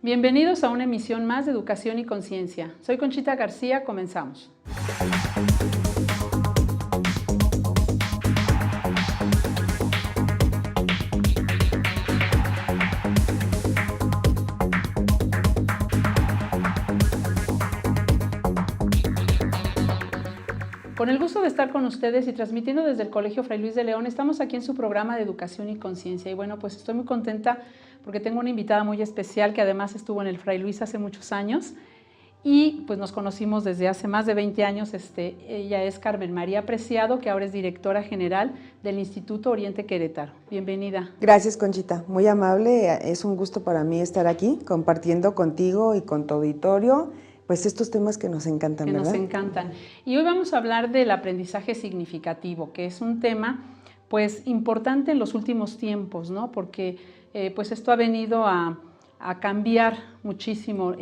Bienvenidos a una emisión más de Educación y Conciencia. Soy Conchita García, comenzamos. Con el gusto de estar con ustedes y transmitiendo desde el Colegio Fray Luis de León, estamos aquí en su programa de Educación y Conciencia. Y bueno, pues estoy muy contenta porque tengo una invitada muy especial que además estuvo en el Fray Luis hace muchos años y pues nos conocimos desde hace más de 20 años. Ella es Carmen María Preciado, que ahora es directora general del Instituto Oriente Querétaro. Bienvenida. Gracias, Conchita, muy amable. Es un gusto para mí estar aquí compartiendo contigo y con tu auditorio pues estos temas que nos encantan, ¿verdad? Que nos encantan. Y hoy vamos a hablar del aprendizaje significativo, que es un tema pues importante en los últimos tiempos, ¿no? Porque pues esto ha venido a cambiar muchísimo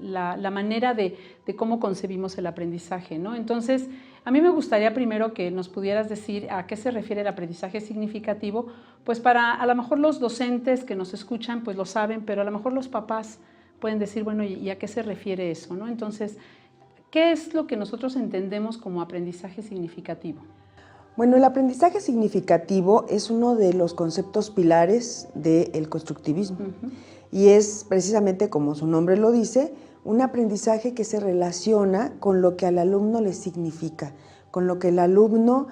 la manera de cómo concebimos el aprendizaje, ¿no? Entonces, a mí me gustaría primero que nos pudieras decir a qué se refiere el aprendizaje significativo, pues para a lo mejor los docentes que nos escuchan pues lo saben, pero a lo mejor los papás pueden decir, bueno, ¿y a qué se refiere eso, ¿no? Entonces, ¿qué es lo que nosotros entendemos como aprendizaje significativo? Bueno, el aprendizaje significativo es uno de los conceptos pilares del constructivismo y es precisamente, como su nombre lo dice, un aprendizaje que se relaciona con lo que al alumno le significa, con lo que el alumno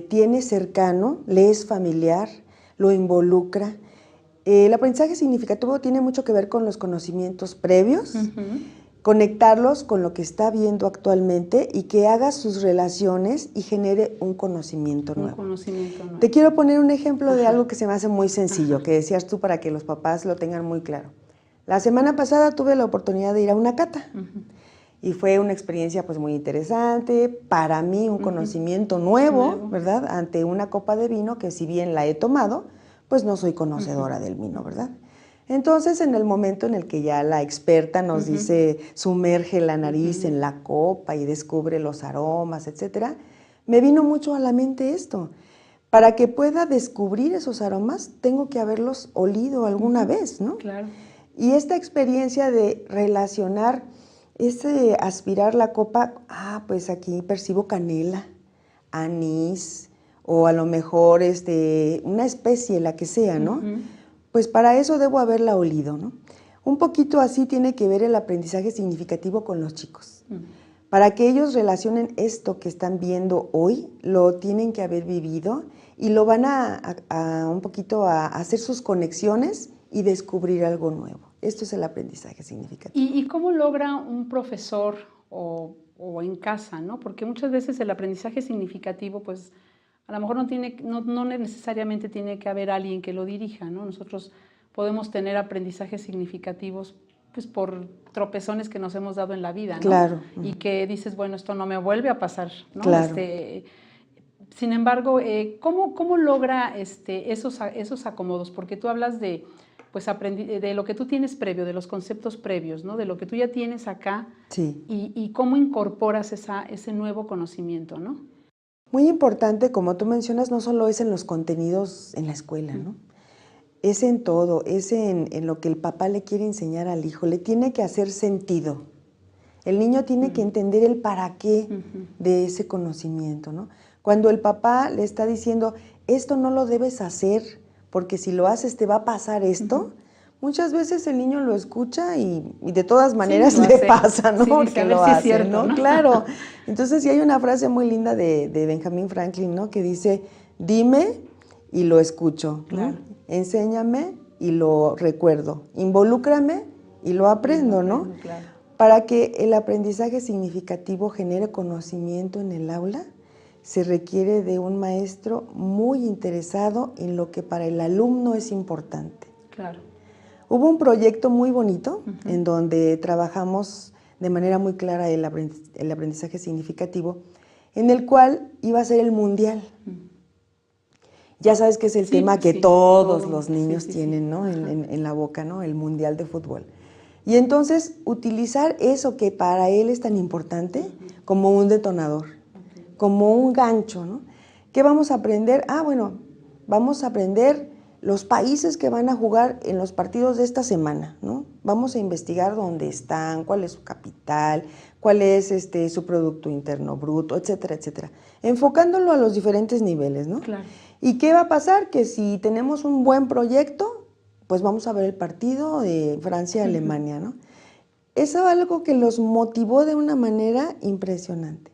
tiene cercano, le es familiar, lo involucra. El aprendizaje significativo tiene mucho que ver con los conocimientos previos, conectarlos con lo que está viendo actualmente y que haga sus relaciones y genere un conocimiento nuevo. Te quiero poner un ejemplo de algo que se me hace muy sencillo, que decías tú para que los papás lo tengan muy claro. La semana pasada tuve la oportunidad de ir a una cata y fue una experiencia pues muy interesante, para mí un conocimiento nuevo, ¿verdad? Ante una copa de vino que si bien la he tomado, pues no soy conocedora del vino, ¿verdad? Entonces, en el momento en el que ya la experta nos dice, sumerge la nariz en la copa y descubre los aromas, etcétera, me vino mucho a la mente esto. Para que pueda descubrir esos aromas, tengo que haberlos olido alguna vez, ¿no? Claro. Y esta experiencia de relacionar, ese aspirar la copa, pues aquí percibo canela, anís, o a lo mejor una especie, la que sea, ¿no? Pues para eso debo haberla olido, ¿no? Un poquito así tiene que ver el aprendizaje significativo con los chicos. Para que ellos relacionen esto que están viendo hoy, lo tienen que haber vivido y lo van a un poquito a hacer sus conexiones y descubrir algo nuevo. Esto es el aprendizaje significativo. ¿Y cómo logra un profesor o en casa, ¿no? Porque muchas veces el aprendizaje significativo, pues, a lo mejor no necesariamente tiene que haber alguien que lo dirija, ¿no? Nosotros podemos tener aprendizajes significativos pues por tropezones que nos hemos dado en la vida, ¿no? Claro. Y que dices, bueno, esto no me vuelve a pasar, ¿no? Claro. Sin embargo, ¿cómo logra esos acomodos? Porque tú hablas de lo que tú tienes previo, de los conceptos previos, ¿no? De lo que tú ya tienes acá. Sí. Y cómo incorporas ese nuevo conocimiento, ¿no? Muy importante, como tú mencionas, no solo es en los contenidos en la escuela, ¿no? Es en todo, es en lo que el papá le quiere enseñar al hijo, le tiene que hacer sentido. El niño tiene que entender el para qué de ese conocimiento, ¿no? Cuando el papá le está diciendo, esto no lo debes hacer, porque si lo haces te va a pasar esto, muchas veces el niño lo escucha y de todas maneras le pasa, ¿no? Sí, que lo hace, cierto, ¿no? Claro. Entonces, sí hay una frase muy linda de Benjamin Franklin, ¿no? Que dice, dime y lo escucho, ¿no? Claro. Enséñame y lo recuerdo. Involúcrame y lo aprendo, ¿no? Claro. Para que el aprendizaje significativo genere conocimiento en el aula, se requiere de un maestro muy interesado en lo que para el alumno es importante. Claro. Hubo un proyecto muy bonito en donde trabajamos de manera muy clara el aprendizaje significativo, en el cual iba a ser el mundial. Ya sabes que es el tema que todos los niños tienen, ¿no? En la boca, ¿no? El mundial de fútbol. Y entonces utilizar eso que para él es tan importante como un detonador, como un gancho, ¿no? ¿Qué vamos a aprender? Bueno, vamos a aprender los países que van a jugar en los partidos de esta semana, ¿no? vamos a investigar dónde están, cuál es su capital, cuál es su Producto Interno Bruto, etcétera, etcétera. Enfocándolo a los diferentes niveles, ¿no? Claro. ¿Y qué va a pasar? Que si tenemos un buen proyecto, pues vamos a ver el partido de Francia-Alemania, ¿no? Eso es algo que los motivó de una manera impresionante.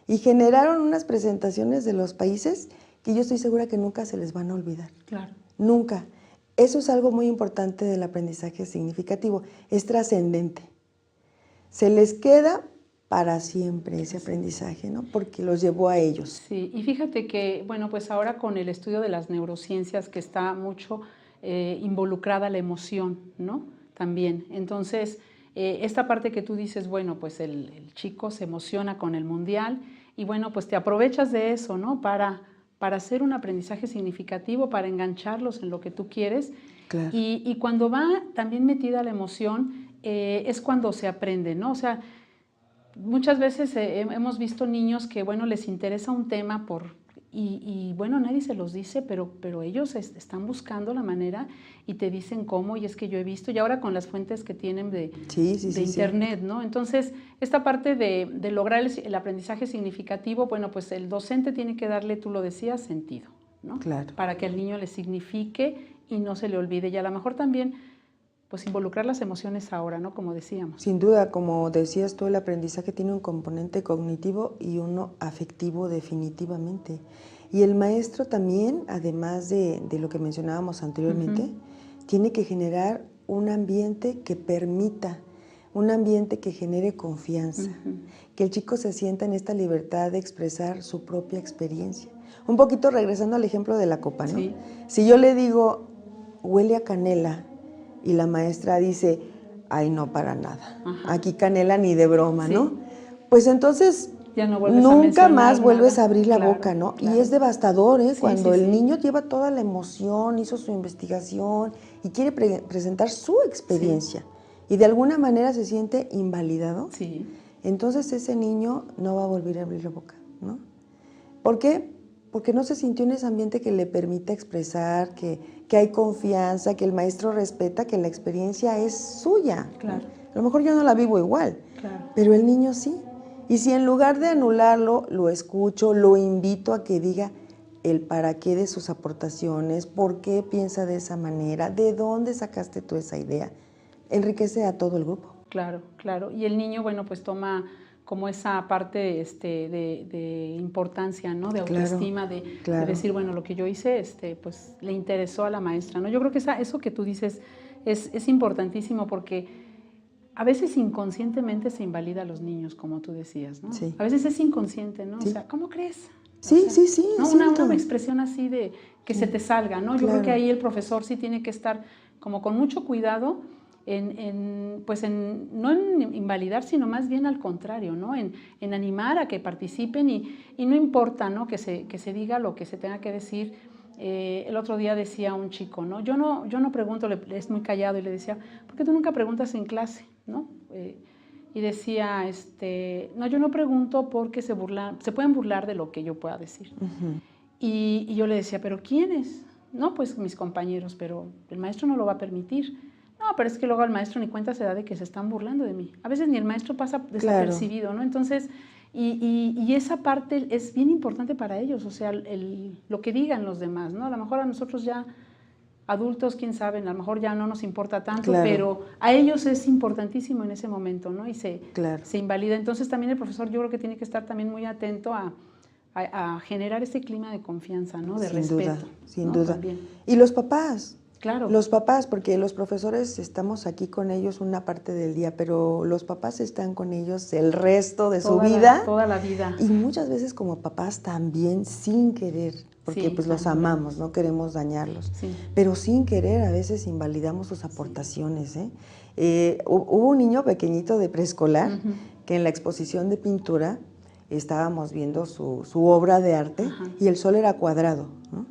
Y generaron unas presentaciones de los países que yo estoy segura que nunca se les van a olvidar. Claro. Nunca. Eso es algo muy importante del aprendizaje significativo, es trascendente. Se les queda para siempre ese aprendizaje, ¿no? Porque los llevó a ellos. Sí, y fíjate que, bueno, pues ahora con el estudio de las neurociencias que está mucho involucrada la emoción, ¿no? También. Entonces, esta parte que tú dices, bueno, pues el chico se emociona con el mundial y bueno, pues te aprovechas de eso, ¿no? Para hacer un aprendizaje significativo, para engancharlos en lo que tú quieres. Claro. Y cuando va también metida la emoción, es cuando se aprende, ¿no? O sea, muchas veces hemos visto niños que, bueno, les interesa un tema y bueno, nadie se los dice, pero ellos están buscando la manera y te dicen cómo, y es que yo he visto, y ahora con las fuentes que tienen de internet, ¿no? Entonces, esta parte de lograr el aprendizaje significativo, bueno, pues el docente tiene que darle, tú lo decías, sentido, ¿no? Claro. Para que al niño le signifique y no se le olvide, y a lo mejor también pues involucrar las emociones ahora, ¿no? Como decíamos. Sin duda, como decías tú, el aprendizaje tiene un componente cognitivo y uno afectivo definitivamente. Y el maestro también, además de lo que mencionábamos anteriormente, tiene que generar un ambiente que permita, un ambiente que genere confianza, que el chico se sienta en esta libertad de expresar su propia experiencia. Un poquito regresando al ejemplo de la copa, ¿no? Sí. Si yo le digo, huele a canela, y la maestra dice, ay, no, para nada. Ajá. Aquí canela ni de broma, sí, ¿no? Pues entonces ya no nunca más vuelves a abrir la boca, ¿no? Claro. Y es devastador, ¿eh? Sí, Cuando el niño lleva toda la emoción, hizo su investigación y quiere presentar su experiencia y de alguna manera se siente invalidado, entonces ese niño no va a volver a abrir la boca, ¿no? ¿Por qué? Porque no se sintió en ese ambiente que le permita expresar, que hay confianza, que el maestro respeta, que la experiencia es suya. Claro. A lo mejor yo no la vivo igual, claro, pero el niño sí. Y si en lugar de anularlo, lo escucho, lo invito a que diga el para qué de sus aportaciones, por qué piensa de esa manera, de dónde sacaste tú esa idea, enriquece a todo el grupo. Claro, claro. Y el niño, bueno, pues toma como esa parte de importancia, ¿no? De autoestima, claro, de decir, bueno, lo que yo hice, pues le interesó a la maestra, ¿no? Yo creo que eso que tú dices es importantísimo porque a veces inconscientemente se invalida a los niños, como tú decías, ¿no? Sí. A veces es inconsciente, ¿no? Sí. O sea, ¿cómo crees? Sí, o sea, sí. ¿no? Una expresión así de que se te salga, ¿no? Yo creo que ahí el profesor sí tiene que estar como con mucho cuidado no en invalidar, sino más bien al contrario, ¿no? En animar a que participen y no importa, ¿no? que se diga lo que se tenga que decir. El otro día decía un chico, ¿no? Yo no pregunto, es muy callado, y le decía, ¿por qué tú nunca preguntas en clase, ¿no? Y decía, no, yo no pregunto porque se pueden burlar de lo que yo pueda decir. Y yo le decía, ¿pero quiénes? No, pues mis compañeros, pero el maestro no lo va a permitir. No, pero es que luego el maestro ni cuenta se da de que se están burlando de mí. A veces ni el maestro pasa desapercibido, claro, ¿no? Entonces, y esa parte es bien importante para ellos, o sea, lo que digan los demás, ¿no? A lo mejor a nosotros ya, adultos, quién sabe, a lo mejor ya no nos importa tanto, claro, pero a ellos es importantísimo en ese momento, ¿no? Y se invalida. Entonces también el profesor yo creo que tiene que estar también muy atento a generar ese clima de confianza, ¿no? De respeto. Sin duda. También. Y los papás. Claro. Los papás, porque los profesores estamos aquí con ellos una parte del día, pero los papás están con ellos el resto de su vida. Toda la vida. Y muchas veces como papás también sin querer, porque pues los amamos, no queremos dañarlos. Sí. Pero sin querer a veces invalidamos sus aportaciones. Hubo un niño pequeñito de preescolar que en la exposición de pintura estábamos viendo su obra de arte y el sol era cuadrado, ¿no?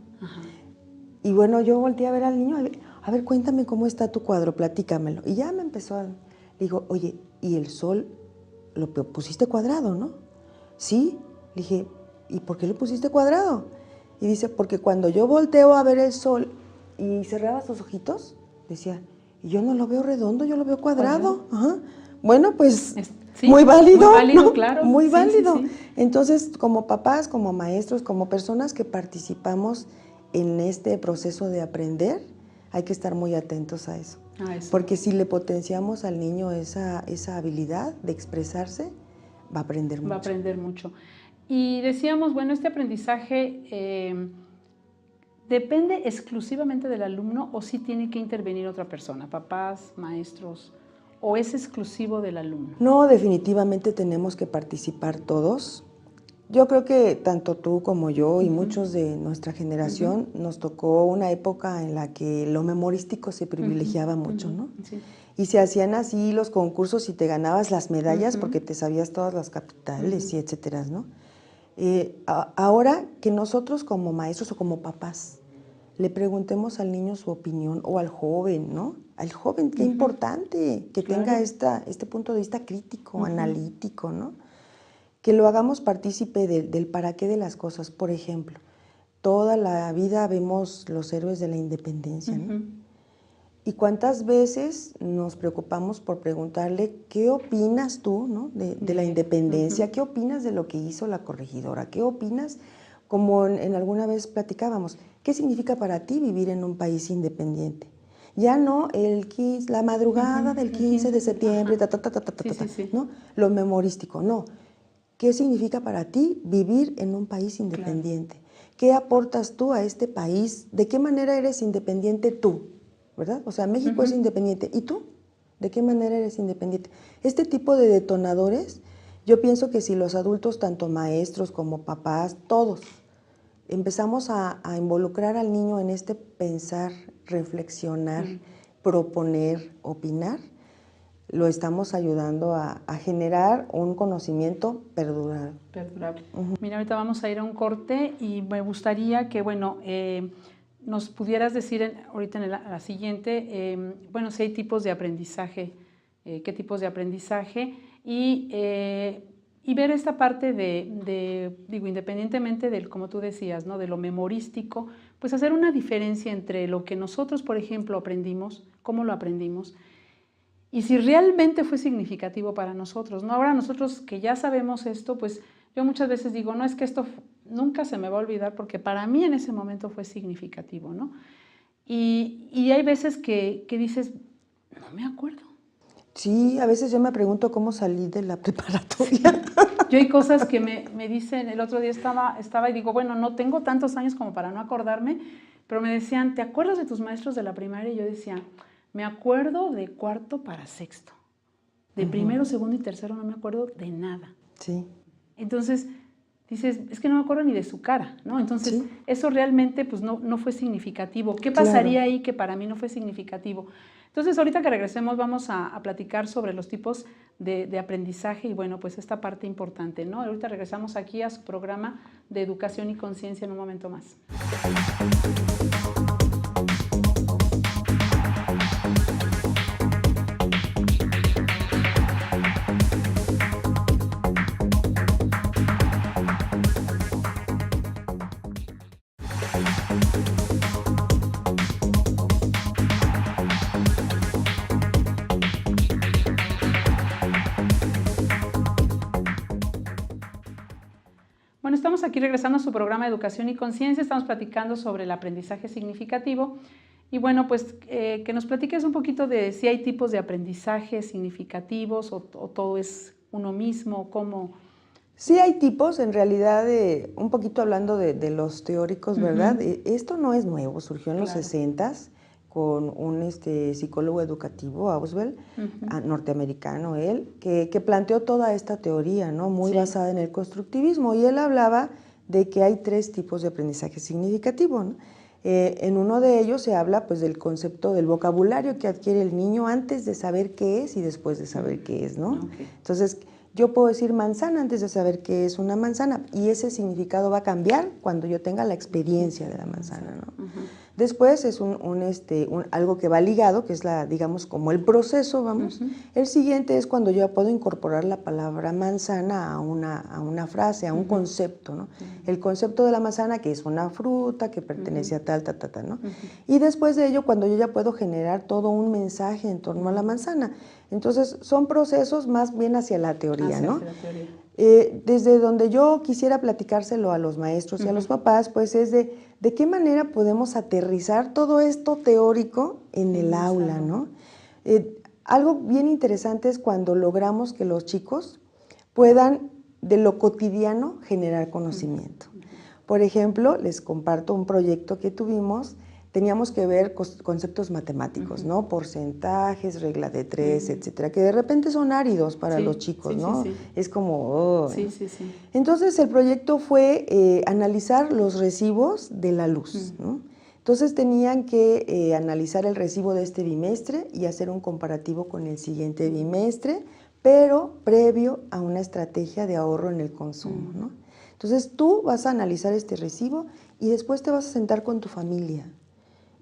Y bueno, yo volteé a ver al niño, a ver, cuéntame cómo está tu cuadro, platícamelo. Y ya me empezó le digo, oye, ¿y el sol lo pusiste cuadrado, no? Sí. Le dije, ¿y por qué lo pusiste cuadrado? Y dice, porque cuando yo volteo a ver el sol y cerraba sus ojitos, decía, Y yo no lo veo redondo, yo lo veo cuadrado. Ajá. Bueno, pues sí, muy válido, muy válido, ¿no? claro. Muy sí, válido. Sí, sí. Entonces, como papás, como maestros, como personas que participamos en este proceso de aprender, hay que estar muy atentos a eso. Porque si le potenciamos al niño esa habilidad de expresarse, va a aprender mucho. Va a aprender mucho. Y decíamos, bueno, este aprendizaje ¿depende exclusivamente del alumno o sí tiene que intervenir otra persona, papás, maestros, o es exclusivo del alumno? No, definitivamente tenemos que participar todos. Yo creo que tanto tú como yo y muchos de nuestra generación nos tocó una época en la que lo memorístico se privilegiaba mucho, ¿no? Sí. Y se hacían así los concursos y te ganabas las medallas porque te sabías todas las capitales y etcétera, ¿no? Ahora que nosotros como maestros o como papás le preguntemos al niño su opinión o al joven, ¿no? Al joven, qué importante que tenga este punto de vista crítico, analítico, ¿no? Que lo hagamos partícipe del para qué de las cosas. Por ejemplo, toda la vida vemos los héroes de la independencia, ¿no? ¿Y cuántas veces nos preocupamos por preguntarle qué opinas tú, ¿no? de la independencia? ¿Qué opinas de lo que hizo la corregidora? ¿Qué opinas, como en alguna vez platicábamos, qué significa para ti vivir en un país independiente? Ya no la madrugada del 15 de septiembre, ¿no? Lo memorístico, no. ¿Qué significa para ti vivir en un país independiente? Claro. ¿Qué aportas tú a este país? ¿De qué manera eres independiente tú? ¿Verdad? O sea, México es independiente. ¿Y tú? ¿De qué manera eres independiente? Este tipo de detonadores, yo pienso que si los adultos, tanto maestros como papás, todos, empezamos a involucrar al niño en este pensar, reflexionar, proponer, opinar, lo estamos ayudando a generar un conocimiento perdurable. Mira, ahorita vamos a ir a un corte y me gustaría que, bueno, nos pudieras decir ahorita en la siguiente, bueno, si hay tipos de aprendizaje, qué tipos de aprendizaje y ver esta parte digo, independientemente del, como tú decías, ¿no? De lo memorístico, pues hacer una diferencia entre lo que nosotros, por ejemplo, aprendimos, cómo lo aprendimos, y si realmente fue significativo para nosotros, ¿no? Ahora nosotros que ya sabemos esto, pues yo muchas veces digo, no, es que esto nunca se me va a olvidar porque para mí en ese momento fue significativo, ¿no? Y hay veces que dices, no me acuerdo. Sí, a veces yo me pregunto cómo salí de la preparatoria. Yo hay cosas que me dicen, el otro día estaba y digo, bueno, no tengo tantos años como para no acordarme, pero me decían, ¿te acuerdas de tus maestros de la primaria? Y yo decía, me acuerdo de cuarto para sexto. De primero, segundo y tercero no me acuerdo de nada. Sí. Entonces, dices, es que no me acuerdo ni de su cara, ¿no? Entonces, eso realmente pues no fue significativo. ¿Qué pasaría ahí que para mí no fue significativo? Entonces, ahorita que regresemos vamos a platicar sobre los tipos de aprendizaje y bueno, pues esta parte importante, ¿no? Ahorita regresamos aquí a su programa de Educación y Conciencia en un momento más. Bueno, estamos aquí regresando a su programa Educación y Conciencia, estamos platicando sobre el aprendizaje significativo y bueno, pues que nos platiques un poquito de si hay tipos de aprendizaje significativos o todo es uno mismo, cómo... Sí hay tipos, en realidad, un poquito hablando de los teóricos, ¿verdad? Esto no es nuevo, surgió en los 60s con un psicólogo educativo, Auswell, norteamericano él, que planteó toda esta teoría, ¿no? Muy basada en el constructivismo, y él hablaba de que hay 3 tipos de aprendizaje significativo, ¿no? En uno de ellos se habla pues del concepto del vocabulario que adquiere el niño antes de saber qué es y después de saber qué es, ¿no? Entonces, yo puedo decir manzana antes de saber qué es una manzana y ese significado va a cambiar cuando yo tenga la experiencia de la manzana, ¿no? Después es algo que va ligado, que es digamos, como el proceso, vamos. El siguiente es cuando yo ya puedo incorporar la palabra manzana a una frase, a un concepto, ¿no? El concepto de la manzana, que es una fruta, que pertenece a tal, ¿no? Y después de ello, cuando yo ya puedo generar todo un mensaje en torno a la manzana. Entonces, son procesos más bien hacia la teoría, ¿no? Hacia la teoría. Desde donde yo quisiera platicárselo a los maestros y a los papás, pues es de qué manera podemos aterrizar todo esto teórico en el aula, ¿no? Algo bien interesante es cuando logramos que los chicos puedan de lo cotidiano generar conocimiento. Por ejemplo, les comparto un proyecto que tuvimos. Teníamos que ver conceptos matemáticos, ¿no? Porcentajes, regla de 3, etcétera, que de repente son áridos para los chicos, ¿no? Sí. Es como... Oh, sí. Entonces, el proyecto fue analizar los recibos de la luz, ¿no? Entonces, tenían que analizar el recibo de este bimestre y hacer un comparativo con el siguiente bimestre, pero previo a una estrategia de ahorro en el consumo, ¿no? Entonces, tú vas a analizar este recibo y después te vas a sentar con tu familia.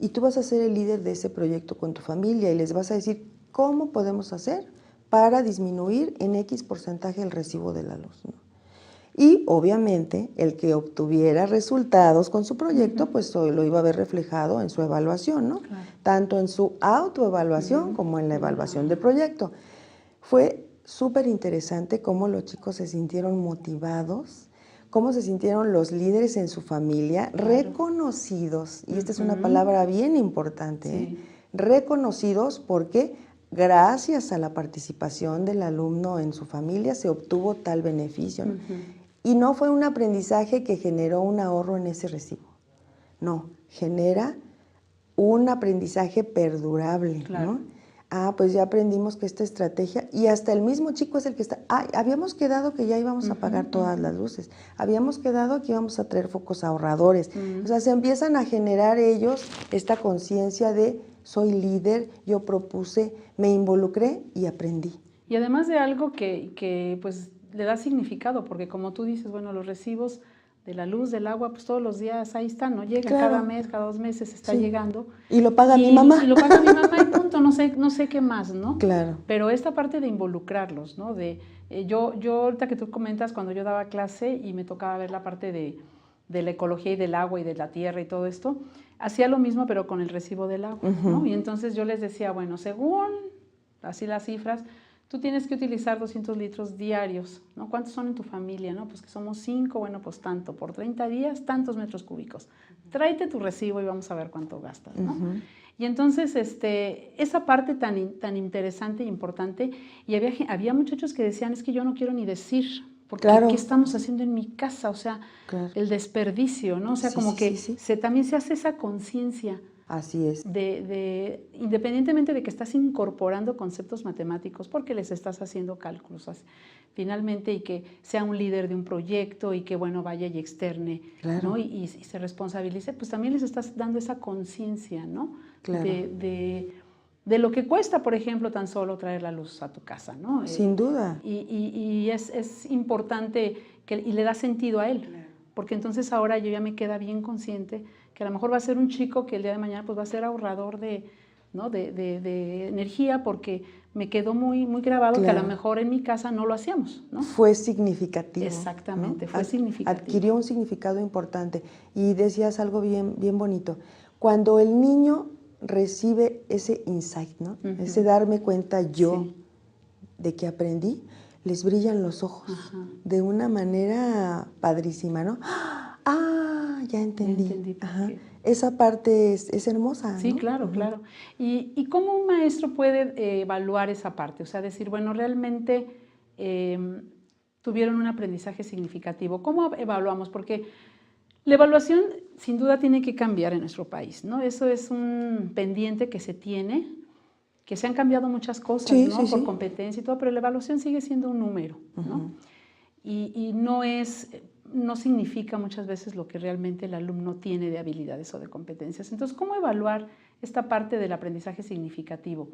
Y tú vas a ser el líder de ese proyecto con tu familia y les vas a decir cómo podemos hacer para disminuir en X porcentaje el recibo de la luz, ¿no? Y obviamente el que obtuviera resultados con su proyecto, pues lo iba a ver reflejado en su evaluación, ¿no? Claro. Tanto en su autoevaluación como en la evaluación del proyecto. Fue súper interesante cómo los chicos se sintieron motivados, cómo se sintieron los líderes en su familia, reconocidos, y esta es una palabra bien importante, reconocidos porque gracias a la participación del alumno en su familia se obtuvo tal beneficio, ¿no? Y no fue un aprendizaje que generó un ahorro en ese recibo, no, genera un aprendizaje perdurable, ¿no? Pues ya aprendimos que esta estrategia, y hasta el mismo chico es el que está, habíamos quedado que ya íbamos a apagar todas las luces, habíamos quedado que íbamos a traer focos ahorradores, o sea, se empiezan a generar ellos esta conciencia de soy líder, yo propuse, me involucré y aprendí. Y además de algo que pues le da significado, porque como tú dices, bueno, los recibos de la luz, del agua, pues todos los días ahí están, ¿no? Llegan cada mes, cada 2 meses está llegando. Y lo paga mi mamá. Y lo paga mi mamá y punto, no sé qué más, ¿no? Claro. Pero esta parte de involucrarlos, ¿no? Yo ahorita que tú comentas, cuando yo daba clase y me tocaba ver la parte de la ecología y del agua y de la tierra y todo esto, hacía lo mismo pero con el recibo del agua, ¿no? Y entonces yo les decía, bueno, según así las cifras, tú tienes que utilizar 200 litros diarios, ¿no? ¿Cuántos son en tu familia? ¿No? Pues que somos 5, bueno, pues tanto, por 30 días, tantos metros cúbicos. Tráete tu recibo y vamos a ver cuánto gastas, ¿no? Y entonces, esa parte tan interesante e importante, y había muchachos que decían, es que yo no quiero ni decir, porque ¿qué estamos haciendo en mi casa? O sea, el desperdicio, ¿no? O sea, como que también se hace esa conciencia. Así es. Independientemente de que estás incorporando conceptos matemáticos, porque les estás haciendo cálculos finalmente, y que sea un líder de un proyecto y que, bueno, vaya y externe, ¿no? Y se responsabilice, pues también les estás dando esa conciencia, ¿no? Claro. De lo que cuesta, por ejemplo, tan solo traer la luz a tu casa, ¿no? Sin duda. Y es importante y le da sentido a él, porque entonces ahora yo ya me queda bien consciente que a lo mejor va a ser un chico que el día de mañana pues va a ser ahorrador de energía, porque me quedó muy, muy grabado que a lo mejor en mi casa no lo hacíamos, ¿no? Fue significativo. Exactamente, ¿no? Fue significativo. Adquirió un significado importante. Y decías algo bien, bien bonito. Cuando el niño recibe ese insight, ¿no? Ese darme cuenta yo de que aprendí, les brillan los ojos de una manera padrísima, ¿no? Ya entendí. Esa parte es hermosa, Sí, ¿no? claro, claro. ¿Y cómo un maestro puede evaluar esa parte? O sea, decir, bueno, realmente tuvieron un aprendizaje significativo. ¿Cómo evaluamos? Porque la evaluación sin duda tiene que cambiar en nuestro país, ¿no? Eso es un pendiente que se tiene, que se han cambiado muchas cosas, ¿no? Por competencia y todo, pero la evaluación sigue siendo un número, ¿no? Y no significa muchas veces lo que realmente el alumno tiene de habilidades o de competencias. Entonces, ¿cómo evaluar esta parte del aprendizaje significativo?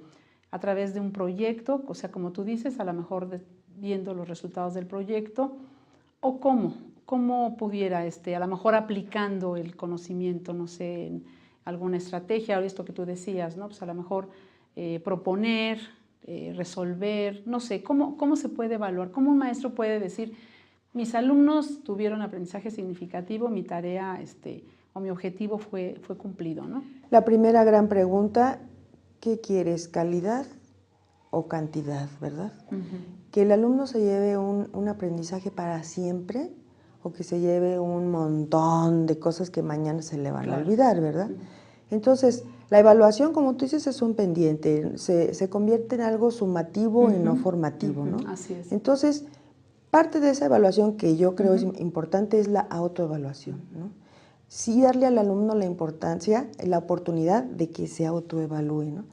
A través de un proyecto, o sea, como tú dices, a lo mejor viendo los resultados del proyecto, o cómo pudiera, a lo mejor aplicando el conocimiento, no sé, alguna estrategia, o esto que tú decías, ¿no? Pues a lo mejor proponer, resolver, no sé, ¿cómo se puede evaluar? ¿Cómo un maestro puede decir, mis alumnos tuvieron aprendizaje significativo, mi tarea o mi objetivo fue cumplido, ¿no? La primera gran pregunta, ¿qué quieres? ¿Calidad o cantidad, verdad? Que el alumno se lleve un aprendizaje para siempre o que se lleve un montón de cosas que mañana se le van a olvidar, ¿verdad? Entonces, la evaluación, como tú dices, es un pendiente, se convierte en algo sumativo y no formativo, ¿no? Así es. Entonces, parte de esa evaluación que yo creo es importante es la autoevaluación, ¿no? Sí darle al alumno la importancia, la oportunidad de que se autoevalúe, ¿no?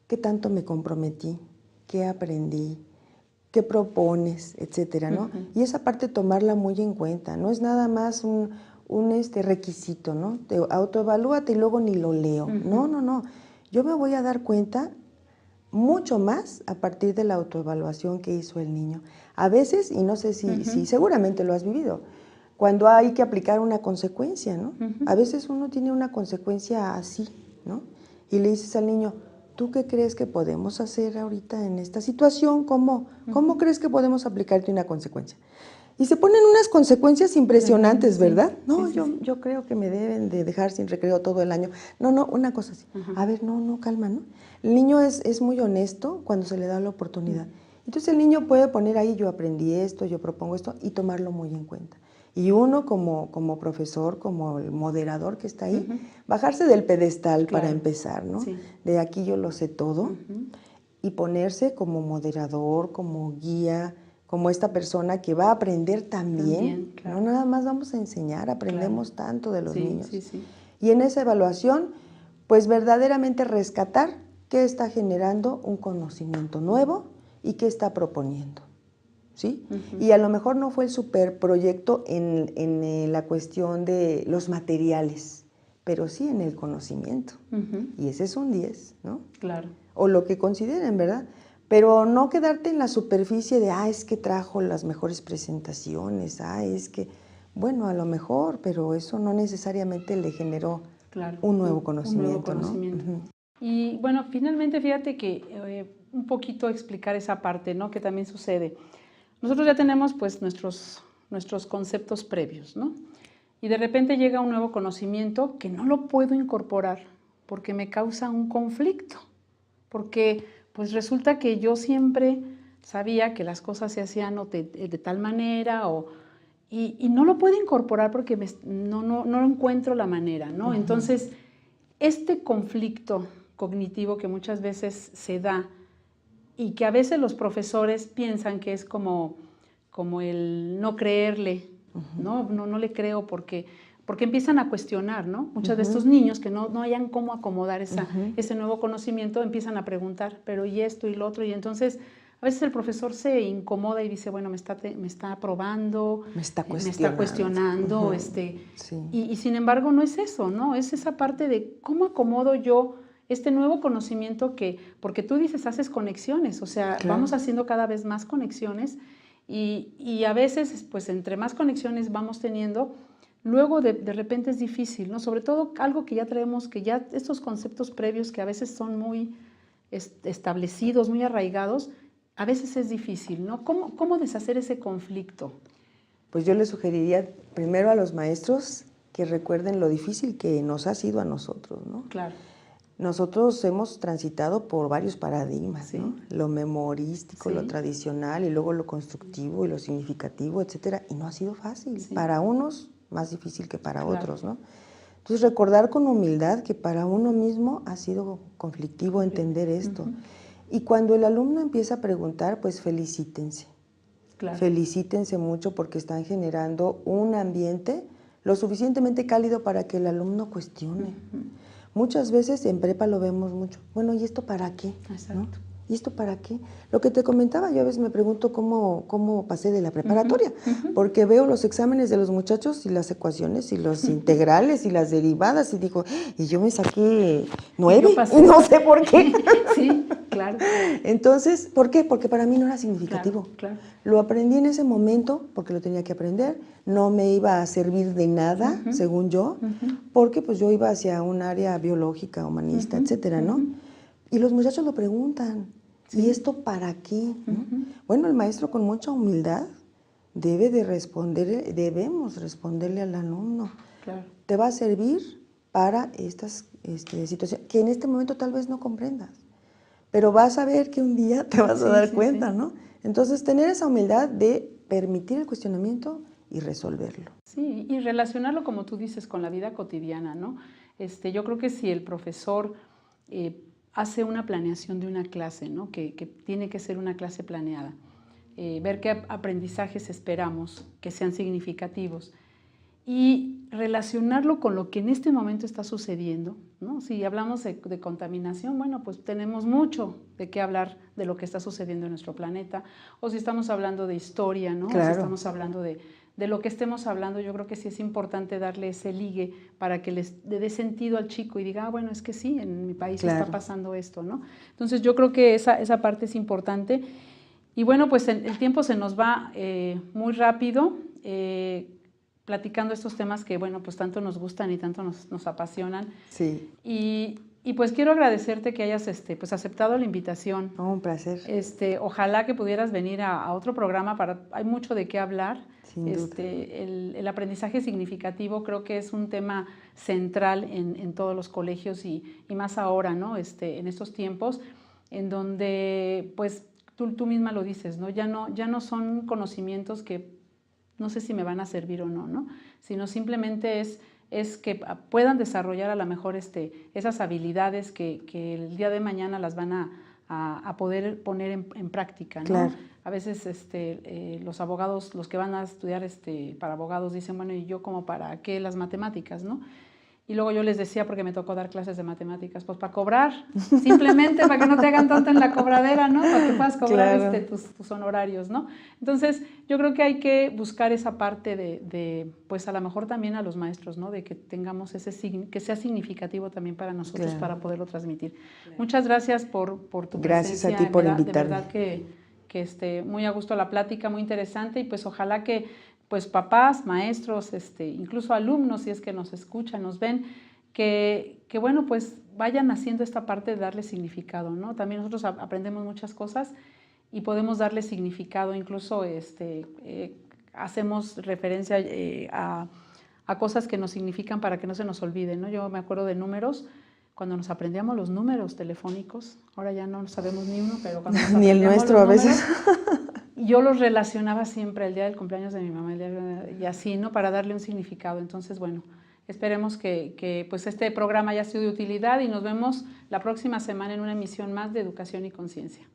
¿Qué tanto me comprometí? ¿Qué aprendí? ¿Qué propones? Etcétera, ¿no? Y esa parte tomarla muy en cuenta, no es nada más un requisito, ¿no? Autoevalúate y luego ni lo leo. No. Yo me voy a dar cuenta mucho más a partir de la autoevaluación que hizo el niño. A veces, y no sé si seguramente lo has vivido, cuando hay que aplicar una consecuencia, ¿no? A veces uno tiene una consecuencia así, ¿no? Y le dices al niño, ¿tú qué crees que podemos hacer ahorita en esta situación? ¿Cómo crees que podemos aplicarte una consecuencia? Y se ponen unas consecuencias impresionantes, ¿verdad? No, yo creo que me deben de dejar sin recreo todo el año. No, una cosa así. A ver, no, calma, ¿no? El niño es muy honesto cuando se le da la oportunidad. Entonces el niño puede poner ahí, yo aprendí esto, yo propongo esto, y tomarlo muy en cuenta. Y uno como profesor, como el moderador que está ahí, bajarse del pedestal para empezar, ¿no? Sí. De aquí yo lo sé todo, y ponerse como moderador, como guía, como esta persona que va a aprender también, claro. No nada más vamos a enseñar, aprendemos tanto de los niños. Y en esa evaluación, pues verdaderamente rescatar qué está generando un conocimiento nuevo y qué está proponiendo, ¿sí? Y a lo mejor no fue el superproyecto en la cuestión de los materiales, pero sí en el conocimiento. Y ese es un 10, ¿no? Claro. O lo que consideren, ¿verdad? Pero no quedarte en la superficie de, es que trajo las mejores presentaciones, es que, bueno, a lo mejor, pero eso no necesariamente le generó un nuevo conocimiento, ¿no? Y bueno, finalmente fíjate que un poquito explicar esa parte, ¿no? Que también sucede. Nosotros ya tenemos pues nuestros conceptos previos, ¿no? Y de repente llega un nuevo conocimiento que no lo puedo incorporar porque me causa un conflicto, porque pues resulta que yo siempre sabía que las cosas se hacían de tal manera y no lo puedo incorporar porque no encuentro la manera, ¿no? Entonces, este conflicto cognitivo que muchas veces se da y que a veces los profesores piensan que es como el no creerle, no le creo porque empiezan a cuestionar, ¿no? Muchos de estos niños que no hayan cómo acomodar ese nuevo conocimiento empiezan a preguntar, pero ¿y esto y lo otro? Y entonces a veces el profesor se incomoda y dice, bueno, me está probando, me está cuestionando, y sin embargo no es eso, ¿no? Es esa parte de cómo acomodo yo este nuevo conocimiento porque tú dices, haces conexiones, o sea, vamos haciendo cada vez más conexiones y a veces, pues entre más conexiones vamos teniendo, luego de repente es difícil, ¿no? Sobre todo algo que ya traemos, que ya estos conceptos previos que a veces son muy establecidos, muy arraigados, a veces es difícil, ¿no? ¿Cómo deshacer ese conflicto? Pues yo le sugeriría primero a los maestros que recuerden lo difícil que nos ha sido a nosotros, ¿no? Claro. Nosotros hemos transitado por varios paradigmas, ¿no? Lo memorístico, lo tradicional, y luego lo constructivo y lo significativo, etcétera, y no ha sido fácil. Para unos más difícil que para otros, ¿no? Entonces recordar con humildad que para uno mismo ha sido conflictivo entender esto. Y cuando el alumno empieza a preguntar, pues felicítense. Felicítense mucho porque están generando un ambiente lo suficientemente cálido para que el alumno cuestione. Muchas veces en prepa lo vemos mucho. Bueno, ¿y esto para qué? ¿No? ¿Y esto para qué? Lo que te comentaba, yo a veces me pregunto cómo pasé de la preparatoria, porque veo los exámenes de los muchachos y las ecuaciones y los integrales y las derivadas y digo, y yo me saqué 9 y no sé por qué. Sí, claro. Entonces, ¿por qué? Porque para mí no era significativo. Claro. Lo aprendí en ese momento porque lo tenía que aprender, no me iba a servir de nada, según yo, porque pues yo iba hacia un área biológica, humanista, etcétera, ¿no? Y los muchachos lo preguntan, sí. ¿Y esto para qué? ¿No? Bueno, el maestro con mucha humildad debemos responderle al alumno. Claro. Te va a servir para estas situaciones que en este momento tal vez no comprendas, pero vas a ver que un día te vas a dar cuenta, ¿no? Entonces, tener esa humildad de permitir el cuestionamiento y resolverlo. Sí, y relacionarlo, como tú dices, con la vida cotidiana, ¿no? Yo creo que si el profesor hace una planeación de una clase, ¿no? Que tiene que ser una clase planeada, ver qué aprendizajes esperamos que sean significativos y relacionarlo con lo que en este momento está sucediendo, ¿no? Si hablamos de contaminación, bueno, pues tenemos mucho de qué hablar de lo que está sucediendo en nuestro planeta, o si estamos hablando de historia, ¿no? Claro. O si estamos hablando de lo que estemos hablando, yo creo que sí es importante darle ese ligue para que les dé sentido al chico y diga, bueno, es que sí, en mi país está pasando esto, ¿no? Entonces yo creo que esa parte es importante. Y bueno, pues el tiempo se nos va muy rápido, platicando estos temas que, bueno, pues tanto nos gustan y tanto nos apasionan. Sí. Y pues quiero agradecerte que hayas pues aceptado la invitación. Oh, un placer. Ojalá que pudieras venir a otro programa, hay mucho de qué hablar. Sin duda. El aprendizaje significativo creo que es un tema central en todos los colegios y más ahora, ¿no? En estos tiempos en donde, pues, tú misma lo dices, ¿no? Ya no son conocimientos que no sé si me van a servir o no, ¿no? Sino simplemente es que puedan desarrollar a lo mejor esas habilidades que el día de mañana las van a poder poner en práctica, ¿no? Claro. A veces los abogados, los que van a estudiar para abogados dicen, bueno, ¿y yo como para qué las matemáticas, no? Y luego yo les decía, porque me tocó dar clases de matemáticas, pues para cobrar, simplemente para que no te hagan tonta en la cobradera, ¿no? Para que puedas cobrar tus honorarios, ¿no? Entonces, yo creo que hay que buscar esa parte de pues a lo mejor también a los maestros, ¿no? De que tengamos que sea significativo también para nosotros, para poderlo transmitir. Muchas gracias por tu presencia. Gracias a ti por invitarme. De verdad que muy a gusto la plática, muy interesante, y pues ojalá que pues papás, maestros, incluso alumnos, si es que nos escuchan, nos ven, que bueno, pues vayan haciendo esta parte de darle significado, ¿no? También nosotros aprendemos muchas cosas y podemos darle significado, incluso hacemos referencia a cosas que nos significan para que no se nos olviden, ¿no? Yo me acuerdo de números, cuando nos aprendíamos los números telefónicos, ahora ya no sabemos ni uno, pero cuando nos ni el nuestro a veces. Yo los relacionaba siempre el día del cumpleaños de mi mamá y así, ¿no? Para darle un significado. Entonces, bueno, esperemos que pues este programa haya sido de utilidad y nos vemos la próxima semana en una emisión más de Educación y Conciencia.